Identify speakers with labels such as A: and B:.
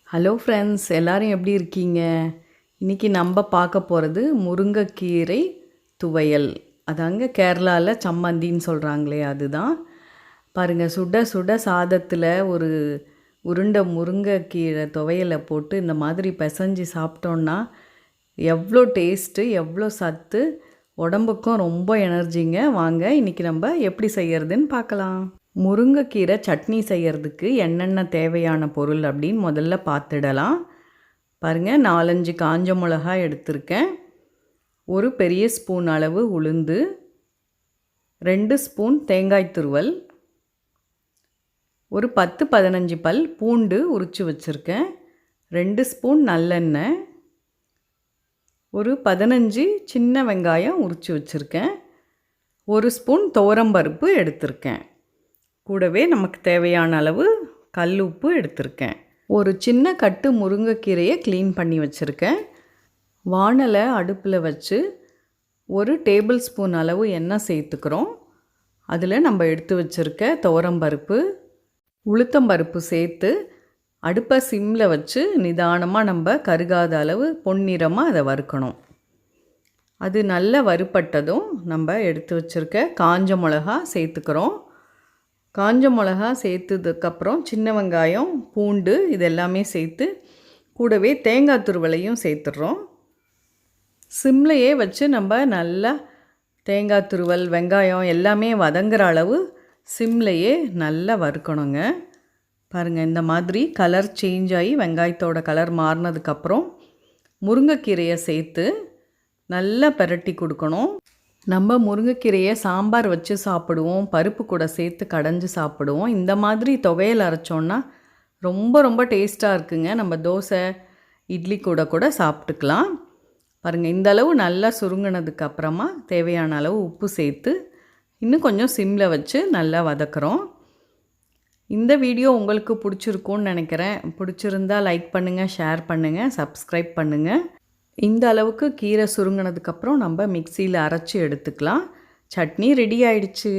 A: Hello friends, எல்லோரும் எப்படி இருக்கீங்க? இன்றைக்கி நம்ம பார்க்க போகிறது முருங்கைக்கீரை துவையல். அதாங்க கேரளாவில் சம்மந்தின்னு சொல்கிறாங்களே அதுதான். பாருங்கள், சுட சுட சாதத்தில் ஒரு உருண்டை முருங்கைக்கீரை துவையலை போட்டு இந்த மாதிரி பிசைஞ்சு சாப்பிட்டோன்னா எவ்வளோ டேஸ்ட்டு, எவ்வளோ சத்து, உடம்புக்கும் ரொம்ப எனர்ஜிங்க. வாங்க இன்றைக்கி நம்ம எப்படி செய்கிறதுன்னு பார்க்கலாம். முருங்கைக்கீரை சட்னி செய்கிறதுக்கு என்னென்ன தேவையான பொருள் அப்படின்னு முதல்ல பார்த்துடலாம். பாருங்கள், 4-5 காஞ்ச மிளகாய் எடுத்திருக்கேன். ஒரு பெரிய ஸ்பூன் அளவு உளுந்து, 2 ஸ்பூன் தேங்காய் துருவல், ஒரு 10-15 பல் பூண்டு உரித்து வச்சுருக்கேன், 2 ஸ்பூன் நல்லெண்ணெய், ஒரு 15 சின்ன வெங்காயம் உரித்து வச்சுருக்கேன், 1 ஸ்பூன் துவரம்பருப்பு எடுத்திருக்கேன். கூடவே நமக்கு தேவையான அளவு கல் உப்பு எடுத்திருக்கேன். ஒரு சின்ன கட்டு முருங்கைக்கீரையை க்ளீன் பண்ணி வச்சுருக்கேன். வாணலை அடுப்பில் வச்சு 1 டேபிள் ஸ்பூன் அளவு எண்ணெய் சேர்த்துக்கிறோம். அதில் நம்ம எடுத்து வச்சுருக்க துவரம்பருப்பு, உளுத்தம்பருப்பு சேர்த்து அடுப்பை சிம்மில் வச்சு நிதானமாக நம்ம கருகாத அளவு பொன்னிறமாக அதை வறுக்கணும். அது நல்லா வறுப்பட்டதும் நம்ம எடுத்து வச்சுருக்க காஞ்ச மிளகா சேர்த்துக்கிறோம். காஞ்ச மிளகா சேர்த்ததுக்கப்புறம் சின்ன வெங்காயம், பூண்டு இதெல்லாமே சேர்த்து கூடவே தேங்காய் துருவலையும் சேர்த்துட்றோம். சிம்லையே வச்சு நம்ம நல்லா தேங்காய் துருவல், வெங்காயம் எல்லாமே வதங்குற அளவு சிம்லையே நல்லா வறுக்கணுங்க. பாருங்கள், இந்த மாதிரி கலர் சேஞ்ச் ஆகி வெங்காயத்தோட கலர் மாறினதுக்கப்புறம் முருங்கைக்கீரையை சேர்த்து நல்லா பிரட்டி கொடுக்கணும். நம்ம முருங்கைக்கீரையை சாம்பார் வச்சு சாப்பிடுவோம், பருப்பு கூட சேர்த்து கடைஞ்சி சாப்பிடுவோம். இந்த மாதிரி துவையல் அரைச்சோன்னா ரொம்ப ரொம்ப டேஸ்ட்டாக இருக்குங்க. நம்ம தோசை, இட்லி கூட சாப்பிட்டுக்கலாம். பாருங்கள், இந்த அளவு நல்லா சுருங்கினதுக்கப்புறமா தேவையான அளவு உப்பு சேர்த்து இன்னும் கொஞ்சம் சிம்மில் வச்சு நல்லா வதக்குறோம். இந்த வீடியோ உங்களுக்கு பிடிச்சிருக்கும்னு நினைக்கிறேன். பிடிச்சிருந்தா லைக் பண்ணுங்கள், ஷேர் பண்ணுங்கள், சப்ஸ்கிரைப் பண்ணுங்கள். இந்த அளவுக்கு கீரை சுருங்கினதுக்கப்புறம் நம்ம மிக்சியில் அரைச்சி எடுத்துக்கலாம். சட்னி ரெடி ஆயிடுச்சு.